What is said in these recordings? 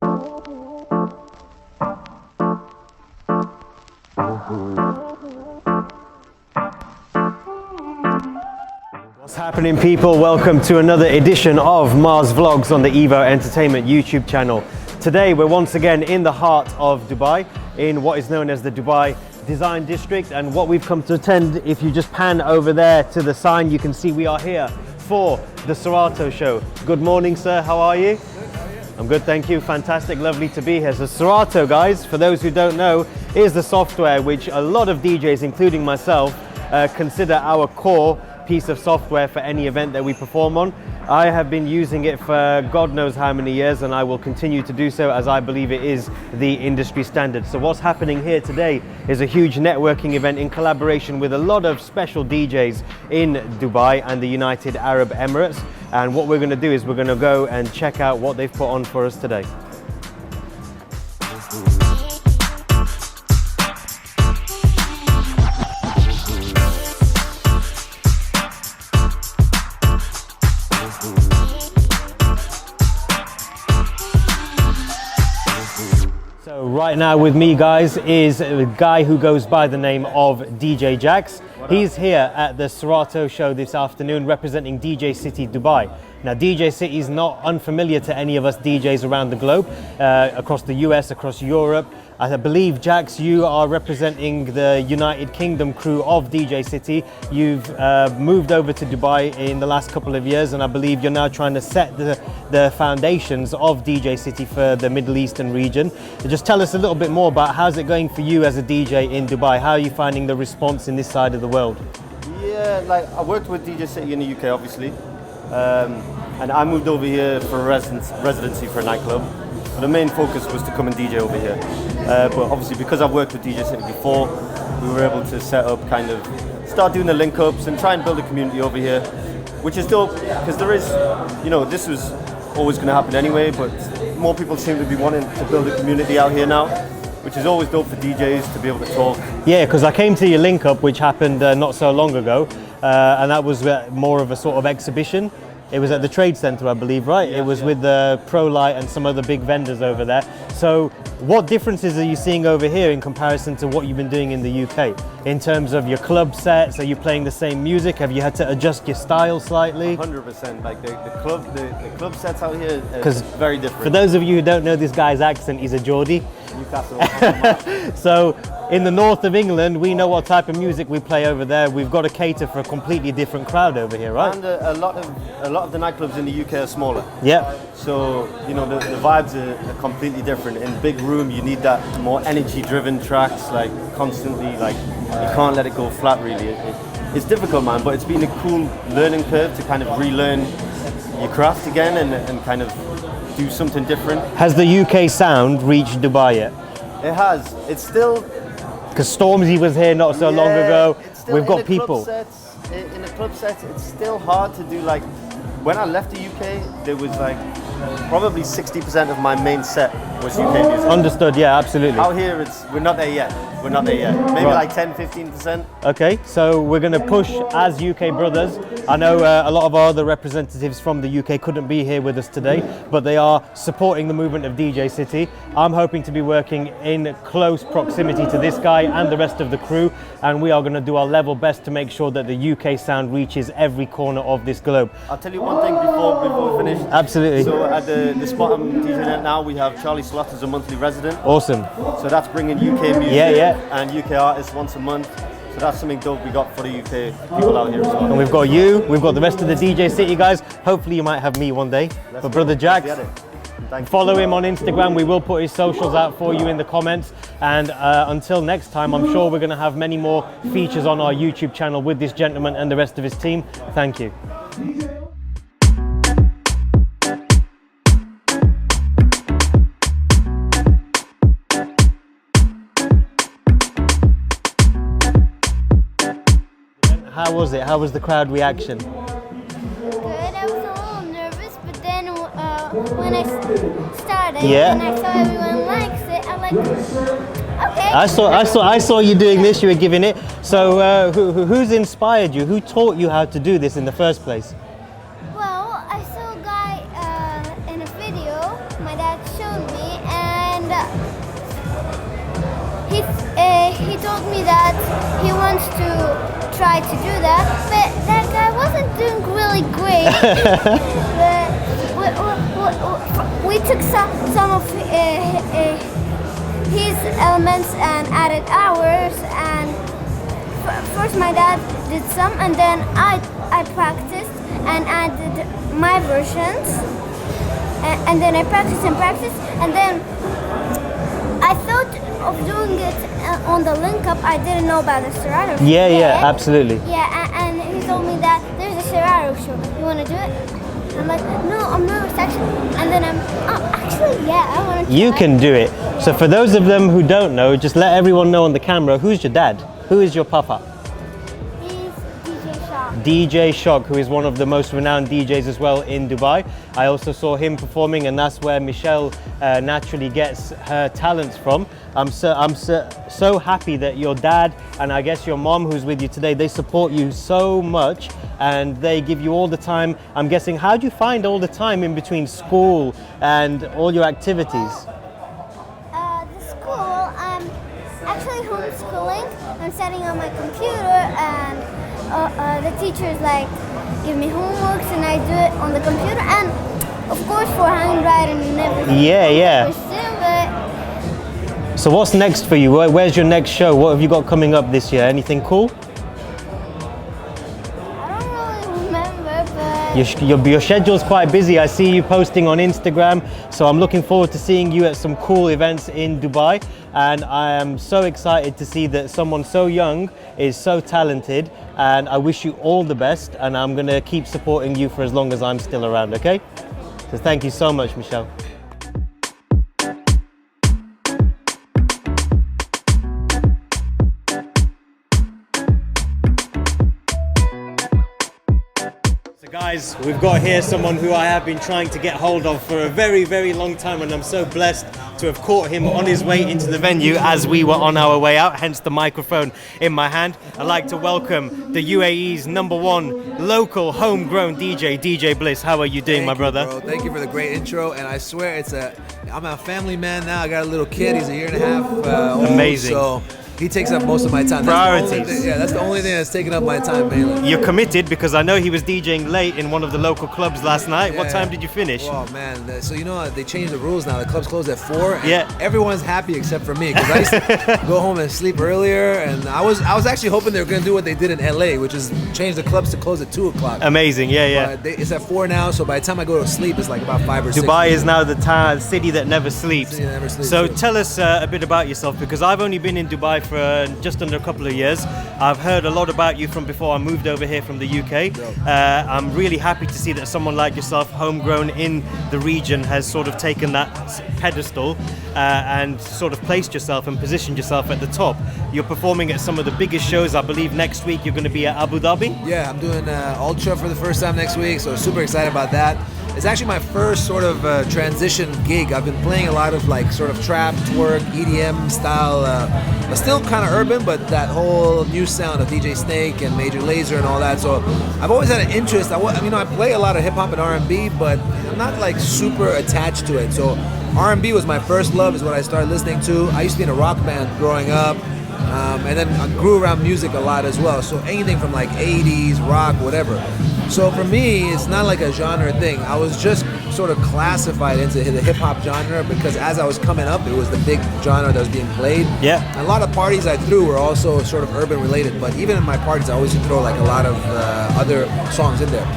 What's happening, people? Welcome to another edition of MarZ Vlogs on the Evo Entertainment YouTube channel. Today we're once again in the heart of Dubai, in what is known as the Dubai Design District, and what we've come to attend, if you just pan over there to the sign, you can see we are here for the Serato Show. Good morning, sir. How are you? I'm good, thank you. Fantastic, lovely to be here. So Serato, guys, for those who don't know, is the software which a lot of DJs, including myself, consider our core piece of software for any event that we perform on. I have been using it for God knows how many years, and I will continue to do so, as I believe it is the industry standard. So what's happening here today is a huge networking event in collaboration with a lot of special DJs in Dubai and the United Arab Emirates. And what we're going to do is we're going to go and check out what they've put on for us today. So right now with me, guys, is a guy who goes by the name of DJ Jax. He's here at the Serato Show this afternoon representing DJ City Dubai. Now, DJ City is not unfamiliar to any of us DJs around the globe, across the US, across Europe. I believe, Jax, you are representing the United Kingdom crew of DJ City. You've moved over to Dubai in the last couple of years, and I believe you're now trying to set the foundations of DJ City for the Middle Eastern region. Just tell us a little bit more about how's it going for you as a DJ in Dubai? How are you finding the response in this side of the world? Yeah, like I worked with DJ City in the UK, obviously. And I moved over here for residency for a nightclub. But the main focus was to come and DJ over here. But obviously, because I've worked with DJ City before, we were able to set up, kind of start doing the link ups and try and build a community over here, which is dope because there is, you know, this was always going to happen anyway, but more people seem to be wanting to build a community out here now, which is always dope for DJs to be able to talk. Yeah, because I came to your link up, which happened not so long ago, and that was more of a sort of exhibition. It was at the Trade Centre, I believe, right? Yeah, it was with the ProLight and some other big vendors over there. So what differences are you seeing over here in comparison to what you've been doing in the UK? In terms of your club sets, are you playing the same music? Have you had to adjust your style slightly? 100%. Like the club sets out here are very different. For those of you who don't know this guy's accent, he's a Geordie. Newcastle. So in the north of England, we know what type of music we play over there. We've got to cater for a completely different crowd over here, right? And a lot of the nightclubs in the UK are smaller. Yeah. So, you know, the vibes are completely different. In big room, you need that more energy-driven tracks, like constantly, like you can't let it go flat, really. It's difficult, man, but it's been a cool learning curve to kind of relearn your craft again and kind of do something different. Has the UK sound reached Dubai yet? It has. It's still... Because Stormzy was here not so long ago. We've got people. In the club sets, it's still hard to do. Like, when I left the UK, there was like probably 60% of my main set was UK music. Understood, yeah, absolutely. Out here, we're not there yet. We're not there yet. Maybe right. Like 10-15%. Okay, so we're going to push as UK brothers. I know a lot of our other representatives from the UK couldn't be here with us today, but they are supporting the movement of DJ City. I'm hoping to be working in close proximity to this guy and the rest of the crew, and we are going to do our level best to make sure that the UK sound reaches every corner of this globe. I'll tell you one thing before we finish. Absolutely. So at the spot I'm DJing at now, we have Charlie Slot as a monthly resident. Awesome. So that's bringing UK music. Yeah. And UK artists once a month. So that's something dope we got for the UK people out here as well. And we've got you, we've got the rest of the DJ City guys. Hopefully you might have me one day. But brother Jax, follow him on Instagram. We will put his socials out for you in the comments. And until next time, I'm sure we're going to have many more features on our YouTube channel with this gentleman and the rest of his team. Thank you. How was it? How was the crowd reaction? Good. I was a little nervous, but then when I started and I saw everyone likes it, I'm like, okay. I saw you doing this. You were giving it. So who's inspired you? Who taught you how to do this in the first place? Well, I saw a guy in a video. My dad showed me, he told me that he wants to try to do that, but that guy wasn't doing really great. we took some of his elements and added ours, and first my dad did some, and then I practiced and added my versions, and then I practiced, and then I thought of doing it on the link up. I didn't know about the Serato Show. Yeah, absolutely. Yeah, and he told me that there's a Serato Show. You want to do it? I'm like, no, I'm nervous actually. And then actually, yeah, I want to. You can do it. So for those of them who don't know, just let everyone know on the camera, who's your dad? Who is your papa? He's DJ Shock. DJ Shock, who is one of the most renowned DJs as well in Dubai. I also saw him performing, and that's where Michelle naturally gets her talents from. I'm so happy that your dad and I guess your mom, who's with you today, they support you so much and they give you all the time. I'm guessing, how do you find all the time in between school and all your activities? The school, I'm actually homeschooling. I'm studying on my computer, and the teachers like give me homeworks, and I do it on the computer. And of course, for handwriting and everything. Yeah. So what's next for you? Where's your next show? What have you got coming up this year? Anything cool? I don't really remember, but Your schedule's quite busy. I see you posting on Instagram, so I'm looking forward to seeing you at some cool events in Dubai, and I am so excited to see that someone so young is so talented, and I wish you all the best, and I'm gonna keep supporting you for as long as I'm still around, okay? So thank you so much, Michelle. Guys, we've got here someone who I have been trying to get hold of for a very, very long time, and I'm so blessed to have caught him on his way into the venue as we were on our way out, hence the microphone in my hand. I'd like to welcome the UAE's #1 local homegrown DJ, DJ Bliss. How are you doing, my brother? Bro. Thank you for the great intro, and I swear I'm a family man now. I got a little kid, he's a year and a half old. Amazing. So he takes up most of my time. Priorities. That's the only thing that's taking up my time mainly. You're committed, because I know he was DJing late in one of the local clubs last night. What time did you finish? Oh man, so you know they changed the rules now. The clubs close at 4. And yeah. Everyone's happy except for me, because I used to go home and sleep earlier, and I was actually hoping they were gonna do what they did in LA, which is change the clubs to close at 2 o'clock. Amazing, yeah. But it's at 4 now, so by the time I go to sleep, it's like about 5 or 6. Dubai is now the city that never sleeps. City that never sleeps, So true. tell us a bit about yourself, because I've only been in Dubai for just under a couple of years. I've heard a lot about you from before I moved over here from the UK. I'm really happy to see that someone like yourself, homegrown in the region, has sort of taken that pedestal and sort of placed yourself and positioned yourself at the top. You're performing at some of the biggest shows. I believe next week you're going to be at Abu Dhabi. Yeah, I'm doing Ultra for the first time next week, so super excited about that. It's actually my first sort of transition gig. I've been playing a lot of like sort of trap, twerk, EDM style, but still kind of urban, but that whole new sound of DJ Snake and Major Lazer and all that. So I've always had an interest. I play a lot of hip hop and R&B, but I'm not like super attached to it. So R&B was my first love, is what I started listening to. I used to be in a rock band growing up. And then I grew around music a lot as well. So anything from like 80s, rock, whatever. So for me, it's not like a genre thing. I was just sort of classified into the hip hop genre because as I was coming up, it was the big genre that was being played. Yeah. And a lot of parties I threw were also sort of urban related. But even in my parties, I always would throw like a lot of other songs in there.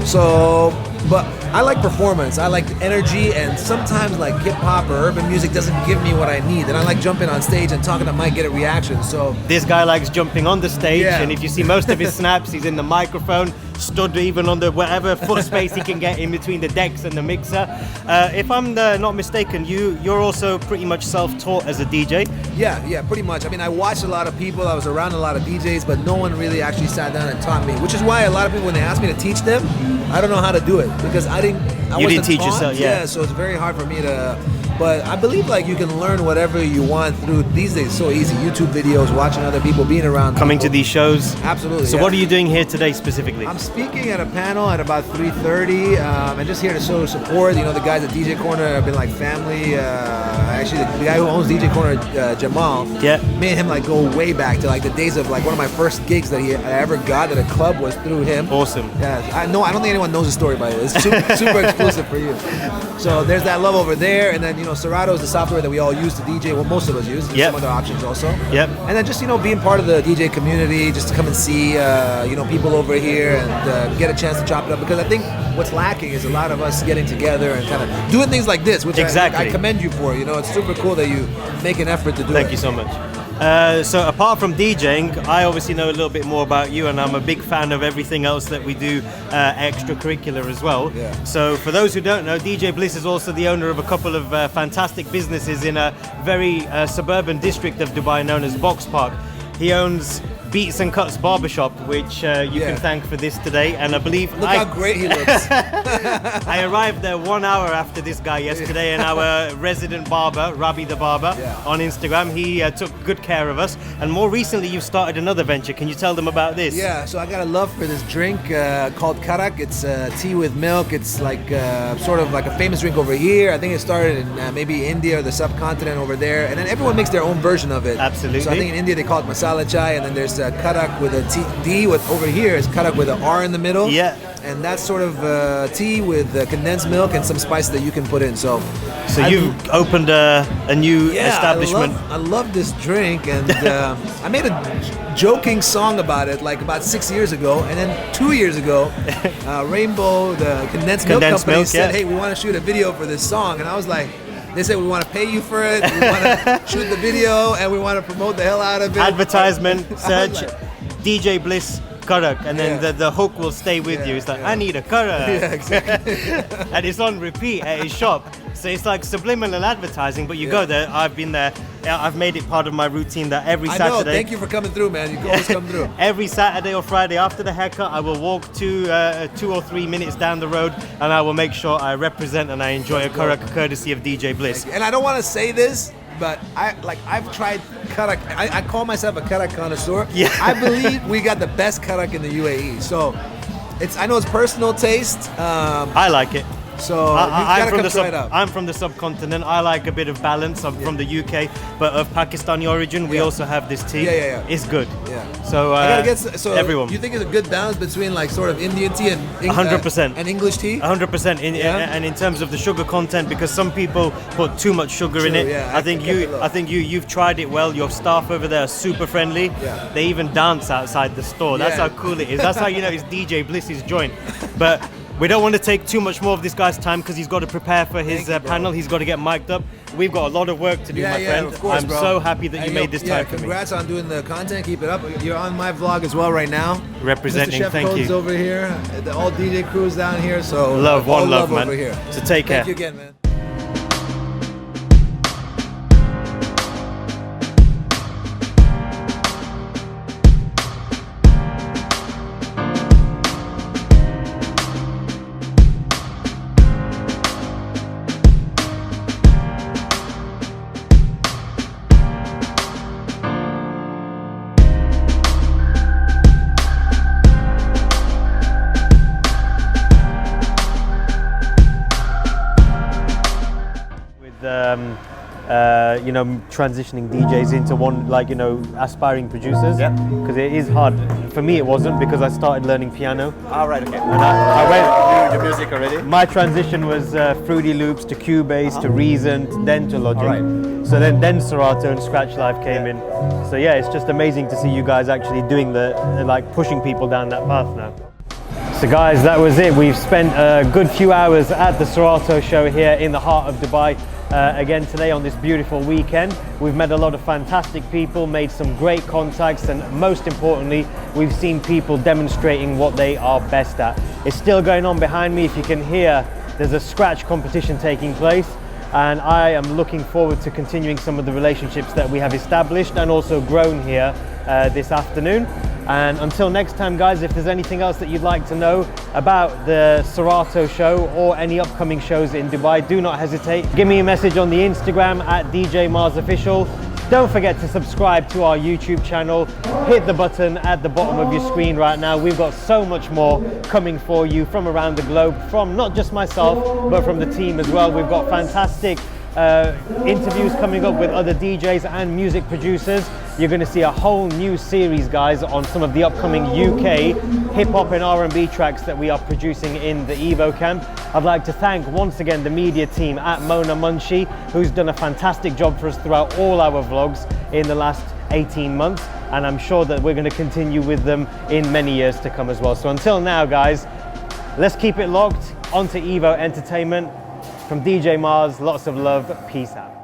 So, but I like performance, I like energy, and sometimes like hip hop or urban music doesn't give me what I need. And I like jumping on stage and talking to Mike, get a reaction. So this guy likes jumping on the stage, yeah. And if you see most of his snaps, he's in the microphone, stood even on the whatever foot space he can get in between the decks and the mixer. If I'm not mistaken, you're also pretty much self-taught as a DJ. Yeah, pretty much. I mean, I watched a lot of people, I was around a lot of DJs, but no one really actually sat down and taught me, which is why a lot of people, when they ask me to teach them, I don't know how to do it because I didn't You was didn't the teach taunt, yourself, yeah. So it's very hard for me to. But I believe like you can learn whatever you want through these days. It's so easy. YouTube videos, watching other people, being around. Coming people. to these shows. Absolutely. So yeah. what are you doing here today specifically? I'm speaking at a panel at about 3:30, and just here to show support. You know, the guys at DJ Corner have been like family. Actually, the guy who owns DJ Corner, Jamal, Yeah. me and him like go way back to like the days of like one of my first gigs that I ever got at a club was through him. Awesome. Yeah, I don't think anyone knows the story by it. It's super exclusive for you. So there's that love over there, and then you know, Serato is the software that we all use to DJ. Well, most of us use. There's Yep. some other options also. Yep. And then just, you know, being part of the DJ community, just to come and see, you know, people over here and get a chance to chop it up. Because I think what's lacking is a lot of us getting together and kind of doing things like this, which Exactly. I commend you for. You know, it's super cool that you make an effort to do it. Thank you so much. So apart from DJing, I obviously know a little bit more about you, and I'm a big fan of everything else that we do extracurricular as well. Yeah. So for those who don't know, DJ Bliss is also the owner of a couple of fantastic businesses in a very suburban district of Dubai known as Box Park. He owns Beats and Cuts Barbershop, which you can thank for this today, and I believe Look how great he looks. I arrived there 1 hour after this guy yesterday, and our resident barber, Rabi the Barber, on Instagram, he took good care of us. And more recently, you've started another venture. Can you tell them about this? Yeah, so I got a love for this drink called karak. It's tea with milk. It's like sort of like a famous drink over here. I think it started in maybe India or the subcontinent over there, and then everyone makes their own version of it. Absolutely. So I think in India they call it masala chai, and then there's karak with a D with over here is karak with an R in the middle. Yeah. And that's sort of tea with condensed milk and some spices that you can put in. So you've opened a new establishment. I love this drink, and I made a joking song about it like about 6 years ago, and then 2 years ago, Rainbow, the condensed milk company, said, "Hey, we want to shoot a video for this song," and I was like. They said we want to pay you for it, we want to shoot the video, and we want to promote the hell out of it. Advertisement, search DJ Bliss Karak, and then the hook will stay with you. It's like, I need a Karak. Yeah, exactly. And it's on repeat at his shop. So it's like subliminal advertising, but you go there, I've been there, I've made it part of my routine that every Saturday. I know, thank you for coming through, man. You can always come through. Every Saturday or Friday after the haircut, I will walk 2 or 3 minutes down the road, and I will make sure I represent and I enjoy a Karak courtesy of DJ Bliss. And I don't want to say this, but I've tried karak. I call myself a karak connoisseur. Yeah. I believe we got the best karak in the UAE. So I know it's personal taste. I like it. So you've got to come try it out. I'm from the subcontinent. I like a bit of balance. I'm from the UK, but of Pakistani origin. We also have this tea. Yeah. It's good. Yeah. So I gotta get so everyone. You think it's a good balance between like sort of Indian tea and 100% and English tea? 100%. And in terms of the sugar content, because some people put too much sugar in it. Yeah, I think you've tried it well. Your staff over there are super friendly. Yeah. They even dance outside the store. That's how cool it is. That's how you know it's DJ Bliss's joint. But we don't want to take too much more of this guy's time because he's got to prepare for his panel. He's got to get mic'd up. We've got a lot of work to do, my friend. Of course, I'm bro. so happy that you made this time for me. Congrats on doing the content. Keep it up. You're on my vlog as well right now. Representing, Mr. Chef thank Code's you. over here. The all DJ crews down here. So Love, all one love, man. over here. So take care. Thank you again, man. Transitioning DJs into aspiring producers. Because it is hard. For me, it wasn't because I started learning piano. Right, okay. And I went. You do music already? My transition was Fruity Loops to Cubase to Reason, then to Logic. Alright. So then Serato and Scratch Live came in. So yeah, it's just amazing to see you guys actually doing pushing people down that path now. So guys, that was it. We've spent a good few hours at the Serato Show here in the heart of Dubai. Again today on this beautiful weekend. We've met a lot of fantastic people, made some great contacts, and most importantly, we've seen people demonstrating what they are best at. It's still going on behind me. If you can hear, there's a scratch competition taking place, and I am looking forward to continuing some of the relationships that we have established and also grown here this afternoon. And until next time, guys, if there's anything else that you'd like to know about the Serato Show or any upcoming shows in Dubai, do not hesitate. Give me a message on the Instagram at DJ MarZ Official. Don't forget to subscribe to our YouTube channel. Hit the button at the bottom of your screen right now. We've got so much more coming for you from around the globe, from not just myself, but from the team as well. We've got fantastic interviews coming up with other DJs and music producers. You're going to see a whole new series, guys, on some of the upcoming UK hip-hop and R&B tracks that we are producing in the Evo camp. I'd like to thank once again the media team at Mona Munshi, who's done a fantastic job for us throughout all our vlogs in the last 18 months, and I'm sure that we're going to continue with them in many years to come as well. So until now, guys, let's keep it locked onto Evo Entertainment. From DJ MarZ, lots of love, peace out.